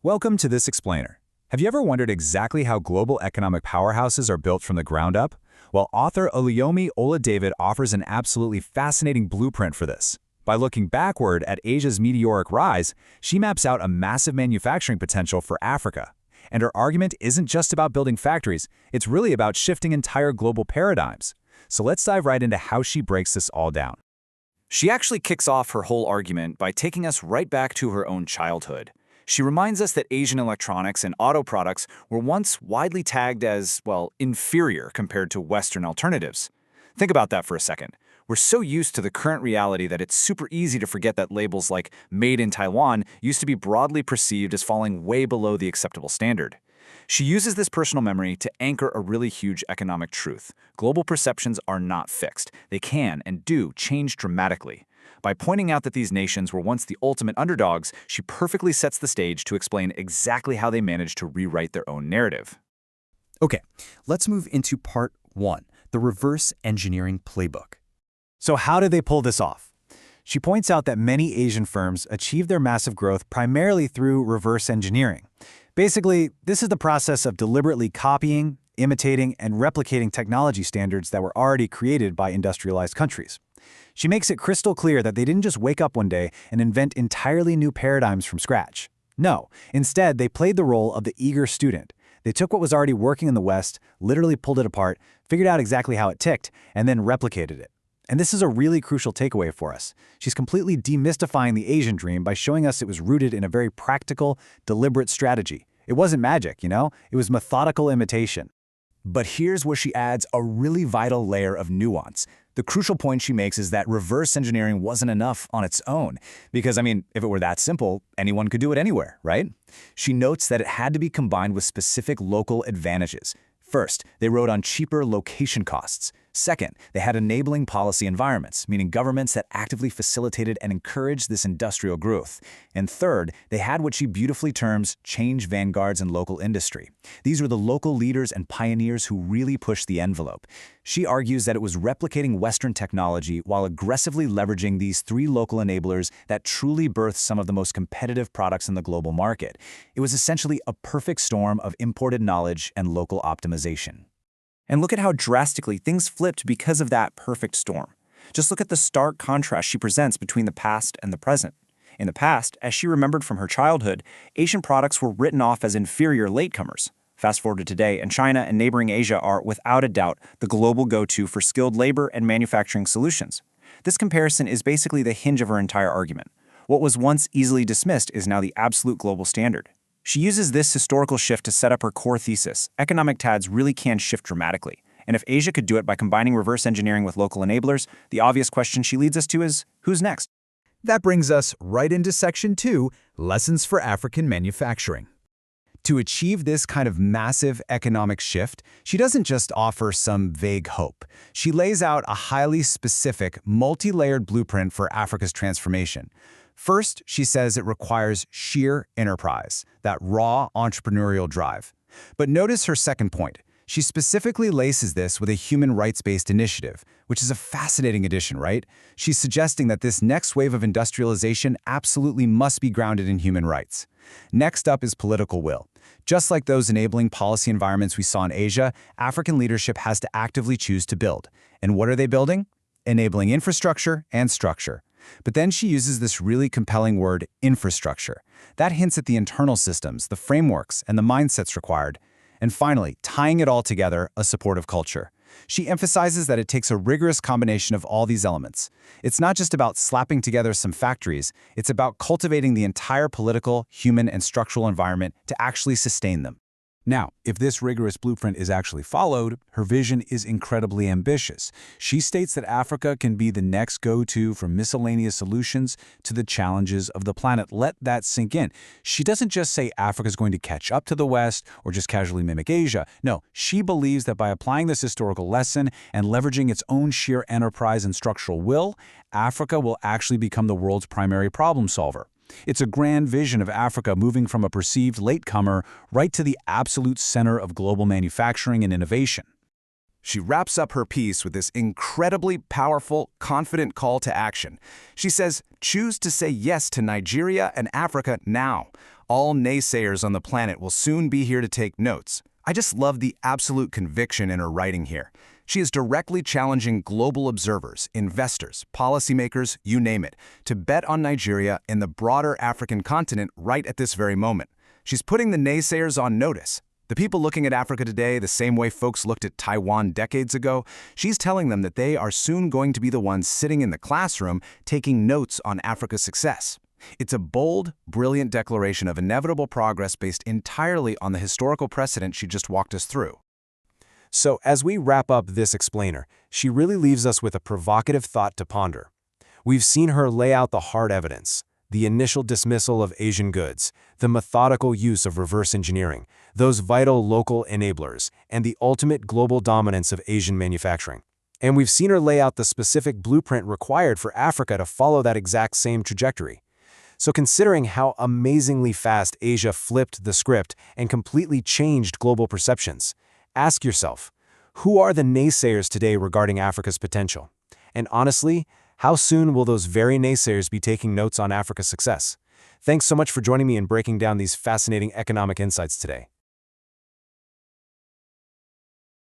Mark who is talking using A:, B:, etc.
A: Welcome to This Explainer. Have you ever wondered exactly how global economic powerhouses are built from the ground up? Well, author Oluyomi Oladavid offers an absolutely fascinating blueprint for this. By looking backward at Asia's meteoric rise, she maps out a massive manufacturing potential for Africa. And her argument isn't just about building factories, it's really about shifting entire global paradigms. So let's dive right into how she breaks this all down. She actually kicks off her whole argument by taking us right back to her own childhood. She reminds us that Asian electronics and auto products were once widely tagged as, well, inferior compared to Western alternatives. Think about that for a second. We're so used to the current reality that it's super easy to forget that labels like Made in Taiwan used to be broadly perceived as falling way below the acceptable standard. She uses this personal memory to anchor a really huge economic truth. Global perceptions are not fixed. They can and do change dramatically. By pointing out that these nations were once the ultimate underdogs, she perfectly sets the stage to explain exactly how they managed to rewrite their own narrative.
B: Okay, let's move into part 1, the reverse engineering playbook.
A: So how did they pull this off? She points out that many Asian firms achieved their massive growth primarily through reverse engineering. Basically, this is the process of deliberately copying, imitating, and replicating technology standards that were already created by industrialized countries. She makes it crystal clear that they didn't just wake up one day and invent entirely new paradigms from scratch. No, instead, they played the role of the eager student. They took what was already working in the West, literally pulled it apart, figured out exactly how it ticked, and then replicated it. And this is a really crucial takeaway for us. She's completely demystifying the Asian dream by showing us it was rooted in a very practical, deliberate strategy. It wasn't magic, it was methodical imitation. But here's where she adds a really vital layer of nuance. The crucial point she makes is that reverse engineering wasn't enough on its own. Because, if it were that simple, anyone could do it anywhere, right? She notes that it had to be combined with specific local advantages. First, they rode on cheaper location costs. Second, they had enabling policy environments, meaning governments that actively facilitated and encouraged this industrial growth. And third, they had what she beautifully terms change vanguards in local industry. These were the local leaders and pioneers who really pushed the envelope. She argues that it was replicating Western technology while aggressively leveraging these three local enablers that truly birthed some of the most competitive products in the global market. It was essentially a perfect storm of imported knowledge and local optimization.
C: And look at how drastically things flipped because of that perfect storm. Just look at the stark contrast she presents between the past and the present. In the past, as she remembered from her childhood, Asian products were written off as inferior latecomers. Fast forward to today, and China and neighboring Asia are, without a doubt, the global go-to for skilled labor and manufacturing solutions. This comparison is basically the hinge of her entire argument. What was once easily dismissed is now the absolute global standard. She uses this historical shift to set up her core thesis. Economic TADs really can shift dramatically. And if Asia could do it by combining reverse engineering with local enablers, the obvious question she leads us to is, who's next?
A: That brings us right into Section 2, Lessons for African Manufacturing. To achieve this kind of massive economic shift, she doesn't just offer some vague hope. She lays out a highly specific, multi-layered blueprint for Africa's transformation. First, she says it requires sheer enterprise, that raw entrepreneurial drive. But notice her second point. She specifically laces this with a human rights-based initiative, which is a fascinating addition, right? She's suggesting that this next wave of industrialization absolutely must be grounded in human rights. Next up is political will. Just like those enabling policy environments we saw in Asia, African leadership has to actively choose to build. And what are they building? Enabling infrastructure and structure. But then she uses this really compelling word, infrastructure. That hints at the internal systems, the frameworks, and the mindsets required. And finally, tying it all together, a supportive culture. She emphasizes that it takes a rigorous combination of all these elements. It's not just about slapping together some factories, it's about cultivating the entire political, human, and structural environment to actually sustain them. Now, if this rigorous blueprint is actually followed, her vision is incredibly ambitious. She states that Africa can be the next go-to from miscellaneous solutions to the challenges of the planet. Let that sink in. She doesn't just say Africa is going to catch up to the West or just casually mimic Asia. No, she believes that by applying this historical lesson and leveraging its own sheer enterprise and structural will, Africa will actually become the world's primary problem solver. It's a grand vision of Africa moving from a perceived latecomer right to the absolute center of global manufacturing and innovation. She wraps up her piece with this incredibly powerful, confident call to action. She says, choose to say yes to Nigeria and Africa now. All naysayers on the planet will soon be here to take notes. I just love the absolute conviction in her writing here. She is directly challenging global observers, investors, policymakers, you name it, to bet on Nigeria and the broader African continent right at this very moment. She's putting the naysayers on notice. The people looking at Africa today the same way folks looked at Taiwan decades ago, she's telling them that they are soon going to be the ones sitting in the classroom taking notes on Africa's success. It's a bold, brilliant declaration of inevitable progress based entirely on the historical precedent she just walked us through.
D: So as we wrap up this explainer, she really leaves us with a provocative thought to ponder. We've seen her lay out the hard evidence, the initial dismissal of Asian goods, the methodical use of reverse engineering, those vital local enablers, and the ultimate global dominance of Asian manufacturing. And we've seen her lay out the specific blueprint required for Africa to follow that exact same trajectory. So considering how amazingly fast Asia flipped the script and completely changed global perceptions, ask yourself, who are the naysayers today regarding Africa's potential? And honestly, how soon will those very naysayers be taking notes on Africa's success? Thanks so much for joining me in breaking down these fascinating economic insights today.